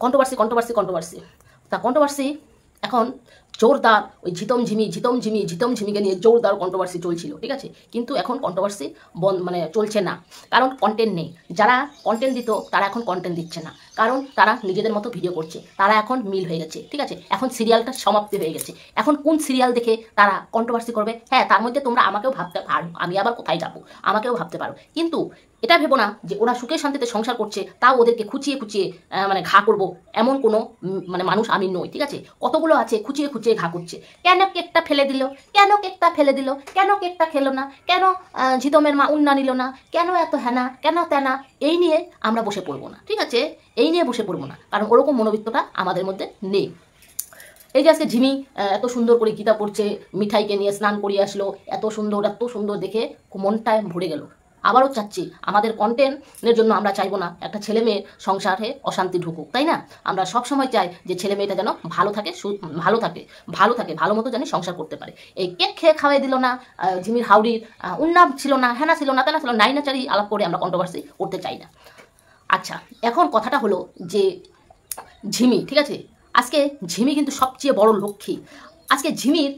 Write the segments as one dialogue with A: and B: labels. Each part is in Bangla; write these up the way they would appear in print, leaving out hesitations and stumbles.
A: কন্ট্রোভার্সি কন্ট্রোভার্সি কন্ট্রোভার্সি তা কন্ট্রোভার্সি এখন জোরদার ওই ঝিমিকে নিয়ে জোরদার কন্ট্রোভার্সি চলছিল, ঠিক আছে। কিন্তু এখন কন্ট্রোভার্সি মানে চলছে না, কারণ কন্টেন্ট নেই। যারা কন্টেন্ট দিত তারা এখন কন্টেন্ট দিচ্ছে না, কারণ তারা নিজেদের মতো ভিডিও করছে, তারা এখন মিল হয়ে গেছে, ঠিক আছে। এখন সিরিয়ালটা সমাপ্তি হয়ে গেছে। এখন কোন সিরিয়াল দেখে তারা কন্ট্রোভার্সি করবে? হ্যাঁ, তার মধ্যে তোমরা আমাকেও ভাবতে পারো, আমি আবার কোথায় যাবো, আমাকেও ভাবতে পারো। কিন্তু এটা ভেবো না যে ওরা সুখে শান্তিতে সংসার করছে, তাও ওদেরকে খুঁচিয়ে খুঁচিয়ে মানে ঘা করবো, এমন কোনো মানে মানুষ আমি নই, ঠিক আছে। কতগুলো আছে খুঁচিয়ে খুঁচিয়ে ঘা করছে। কেন কেকটা ফেলে দিল, কেন কেকটা ফেলে দিল, কেন কেকটা খেলো না, কেন ঝিতমের মা উন্না নিল না, কেন এত হ্যানা, কেন তেনা, এই নিয়ে আমরা বসে পড়বো না, ঠিক আছে। এই নিয়ে বসে পড়বো না, কারণ ওরকম মনোবৃত্তটা আমাদের মধ্যে নেই। এই যে আজকে ঝিমি এত সুন্দর করে গীতা পড়ছে, মিঠাইকে নিয়ে স্নান করিয়ে আসলো, এত সুন্দর দেখে মনটায় ভরে গেল। আবারও চাচ্ছি, আমাদের কন্টেন্টের জন্য আমরা চাইবো না একটা ছেলে মেয়ের সংসারে অশান্তি ঢুকুক, তাই না? আমরা সবসময় চাই যে ছেলে মেয়েটা যেন ভালো থাকে, ভালো মতো যেন সংসার করতে পারে। এই কেক খেয়ে খাওয়াই দিল না, ঝিমির হাউড়ির উন্নাম ছিল না, হেনা ছিল না, তেনা ছিল, নাইনাচারি আলাপ করে আমরা কন্ট্রোভার্সি করতে চাই না। আচ্ছা, এখন কথাটা হলো যে ঝিমি, ঠিক আছে, আজকে ঝিমি কিন্তু সবচেয়ে বড় লক্ষ্মী। আজকে ঝিমির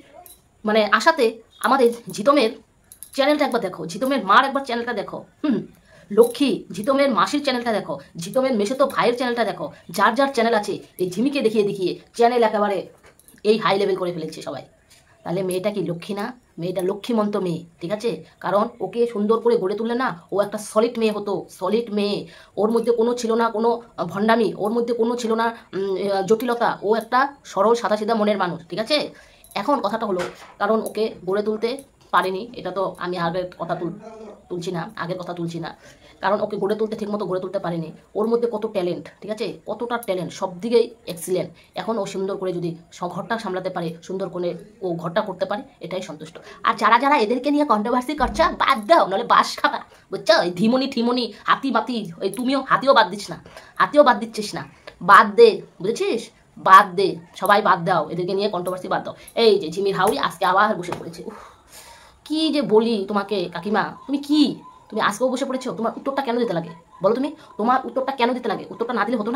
A: মানে আশাতে আমাদের ঝিতমের চ্যানেলটা একবার দেখো, ঝিতমের মার একবার চ্যানেলটা দেখো, লক্ষ্মী ঝিতমের মাসির চ্যানেলটা দেখো, ঝিতমের মেসেতো ভাইয়ের চ্যানেলটা দেখো। যার যার চ্যানেল আছে এই ঝিমিকে দেখিয়ে দেখিয়ে চ্যানেল একেবারে এই হাই লেভেল করে ফেলেছে সবাই। তাহলে মেয়েটা কি লক্ষ্মী না? মেয়েটা লক্ষ্মীমন্ত মেয়ে, ঠিক আছে। কারণ ওকে সুন্দর করে গড়ে তুললে না, ও একটা সলিড মেয়ে হতো, সলিড মেয়ে। ওর মধ্যে কোনো ছিল না কোনো ভণ্ডামি, ওর মধ্যে কোনো ছিল না জটিলতা। ও একটা সরল সাদাসিধা মনের মানুষ, ঠিক আছে। এখন কথাটা হলো, কারণ ওকে গড়ে তুলতে পারিনি, এটা তো আমি আগের কথা তুলছি না, কারণ ওকে গড়ে তুলতে ঠিকমতো গড়ে তুলতে পারিনি। ওর মধ্যে কত ট্যালেন্ট, ঠিক আছে, কতটা ট্যালেন্ট, সব দিকেই এক্সিলেন্ট। এখন ও সুন্দর করে যদি ঘরটা সামলাতে পারে, সুন্দর করে ও ঘরটা করতে পারে, এটাই সন্তুষ্ট। আর যারা যারা এদেরকে নিয়ে কন্ট্রোভার্সি করছে, বাদ দাও, নাহলে বাস খাবা, বুঝছো? ওই ঠিমনি হাতি বাতি, ওই তুমিও হাতিও বাদ দিচ্ছিস না, বাদ দে, বুঝেছিস? বাদ দে, সবাই বাদ দাও, এদেরকে নিয়ে কন্ট্রোভার্সি বাদ দাও। এই যে ঝিমির হাউড়ি আজকে আবার বসে পড়েছে। কি যে বলি তোমাকে কাকিমা, তুমি আজকেও বসে পড়েছো। তোমার উত্তরটা কেন দিতে লাগে বলো? তোমার উত্তরটা কেন দিতে লাগে? উত্তরটা না দিলে হতো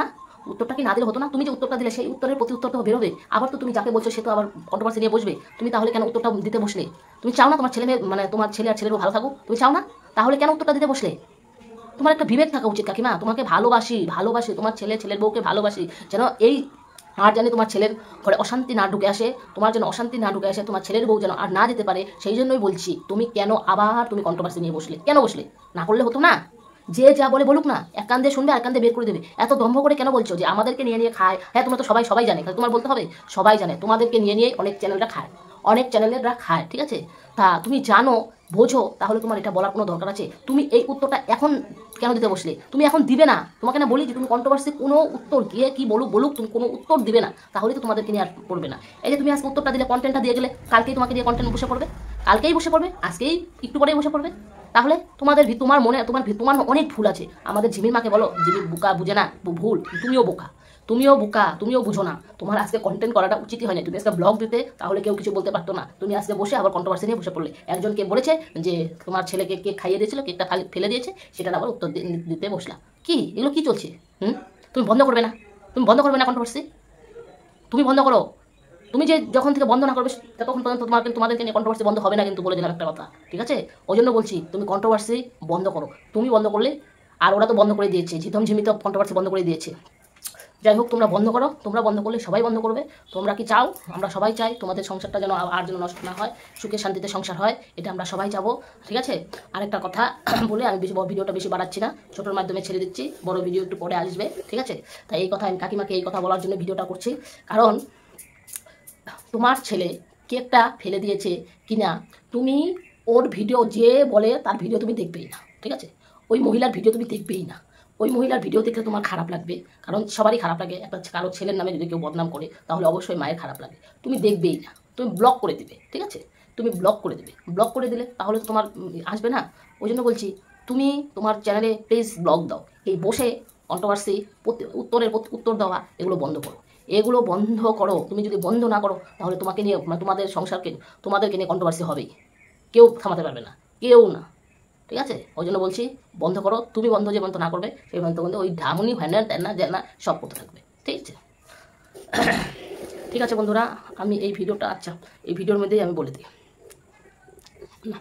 A: না? তুমি যে উত্তরটা দিলে সেই উত্তরের প্রতি উত্তর তো বেরোবে। আবার তো তুমি যাকে বলছো সে তো আবার কন্ট্রোভার্সি নিয়ে বসবে। তুমি তাহলে কেন উত্তরটা দিতে বসলে? তুমি চাও না তোমার ছেলে মেয়ে মানে তোমার ছেলে আর ছেলেরও ভালো থাকুক? তুমি চাও না? তাহলে কেন উত্তরটা দিতে বসলে? তোমার একটা বিবেক থাকা উচিত কাকিমা। তোমাকে ভালোবাসি, তোমার ছেলের বউকে ভালোবাসি, যেন এই আর জানি তোমার ছেলের ঘরে অশান্তি না ঢুকে আসে, তোমার যেন অশান্তি না ঢুকে আসে, তোমার ছেলের বউ যেন আর না যেতে পারে। সেই জন্যই বলছি, তুমি কেন আবার কন্ট্রোভার্সি নিয়ে বসলে? কেন বসলে? না করলে হতো না? যে যা বলে বলুক না, এক কান দিয়ে শুনবে আর কান দিয়ে বের করে দেবে। এত দম্ভ করে কেন বলছো যে আমাদেরকে নিয়ে খায়? হ্যাঁ, তোমরা তো সবাই জানে, তোমার বলতে হবে, সবাই জানে তোমাদেরকে নিয়ে অনেক চ্যানেলরা খায়, ঠিক আছে। তা তুমি জানো, বোঝো, তাহলে তোমার এটা বলার কোনো দরকার আছে? তুমি এই উত্তরটা এখন কেন দিতে বসলে? তুমি এখন দিবে না। তোমাকে না বলি যে তুমি কন্ট্রোভার্সি কোনো উত্তর গিয়ে কি বলুক তুমি কোনো উত্তর দিবে না, তাহলে তো তোমাদেরকে নিয়ে আর পড়বে না। এই যে তুমি আজকে উত্তরটা দিলে, কন্টেন্টটা দিয়ে গেলে, কালকেই তোমাকে দিয়ে কন্টেন্ট বসে পড়বে, আজকেই একটু পরেই বসে পড়বে। তাহলে তোমার মনে তোমার অনেক ভুল আছে। আমাদের ঝিমির মাকে বলো, ঝিমি বোকা, বুঝে না ভুল, তুমিও বোকা, তুমিও বুঝো না। তোমার আজকে কন্টেন্ট করাটা উচিতই হয় না। তুমি আজকে ব্লগ দিতে, তাহলে কেউ কিছু বলতে পারতো না। তুমি আজকে বসে আবার কন্ট্রোভার্সি নিয়ে বসে পড়লে। একজন কে বলেছে যে তোমার ছেলেকে কেক খাইয়ে দিয়েছিল, কেকটা ফেলে দিয়েছে, সেটার আবার উত্তর দিতে বসলা। কি এগুলো কি চলছে? তুমি বন্ধ করবে না কন্ট্রোভার্সি? তুমি বন্ধ করো। তুমি যে যখন থেকে বন্ধ না করবে ততক্ষণ পর্যন্ত তোমাদেরকে নিয়ে কন্ট্রোভার্সি বন্ধ হবে না, কিন্তু বলে দিলাম একটা কথা, ঠিক আছে। ওই জন্য বলছি, তুমি কন্ট্রোভার্সি বন্ধ করো। তুমি বন্ধ করলে, আর ওরা তো বন্ধ করে দিয়েছে, ঝিমি তো কন্ট্রোভার্সি বন্ধ করে দিয়েছে। যাই হোক, তোমরা বন্ধ করো। তোমরা বন্ধ করলে সবাই বন্ধ করবে। তোমরা কি চাও? আমরা সবাই চাই তোমাদের সংসারটা যেন আর যেন নষ্ট না হয়, সুখে শান্তিতে সংসার হয়, এটা আমরা সবাই চাবো, ঠিক আছে। আরেকটা কথা বলে আমি ভিডিওটা বেশি বাড়াচ্ছি না, ছোটোর মাধ্যমে ছেড়ে দিচ্ছি, বড় ভিডিও একটু পরে আসবে, ঠিক আছে। তাই এই কথা আমি কাকিমাকে এই কথা বলার জন্য ভিডিওটা করছি। কারণ তোমার ছেলে কেকটা ফেলে দিয়েছে কিনা, তুমি ওর ভিডিও যে বলে তার ভিডিও তুমি দেখবেই না, ঠিক আছে। ওই মহিলার ভিডিও তুমি দেখবেই না। ওই মহিলার ভিডিও দেখলে তোমার খারাপ লাগবে, কারণ সবারই খারাপ লাগে। কারো ছেলের নামে যদি কেউ বদনাম করে, তাহলে অবশ্যই মায়ের খারাপ লাগে। তুমি দেখবেই না, তুমি ব্লক করে দিবে, ঠিক আছে। তুমি ব্লক করে দিলে তাহলে তো তোমার আসবে না। ওই জন্য বলছি, তুমি তোমার চ্যানেলে প্লিজ ব্লগ দাও। এই বসে কন্ট্রোভার্সি উত্তর দেওয়া, এগুলো বন্ধ করো। তুমি যদি বন্ধ না করো, তাহলে তোমাকে নিয়ে তোমাদেরকে নিয়ে কন্ট্রোভার্সি হবেই। কেউ থামাতে পারবে না, কেউ না, ঠিক আছে। ওই জন্য বলছি, বন্ধ করো। তুমি বন্ধ যে বন্ধ না করবে, সেই বন্ধ ওই ঢামুনি ভ্যানা ট্যানা জ্যানা সব করতে থাকবে। ঠিক আছে। ঠিক আছে বন্ধুরা, আমি এই ভিডিওটা এই ভিডিওর মধ্যেই আমি বলে দিই না।